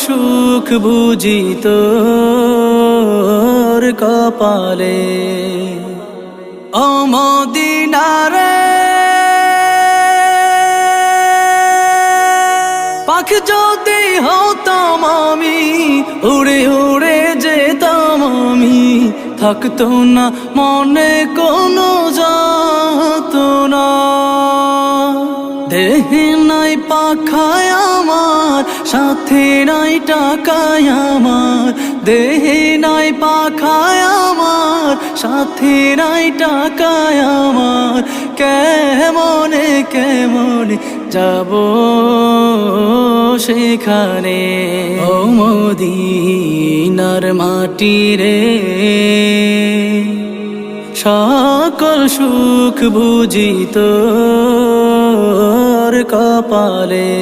সুখ বুঝি তোর কপালে। ও মদিনারে পাখি যদি হতাম আমি, উড়ে উড়ে যেতাম আমি, থাকতো না মনে কোনো যাতনা। দেহে নাই পাখায় আমার, সাথে নাই টাকায় আমার, দেহে নাই পাখায় আমার, সাথে নাই টাকায় আমার, কেমনে কেমনে যাব সেখানে। ও মদিনার মাটি রে, সকল সুখ বুঝি তোর কপালে।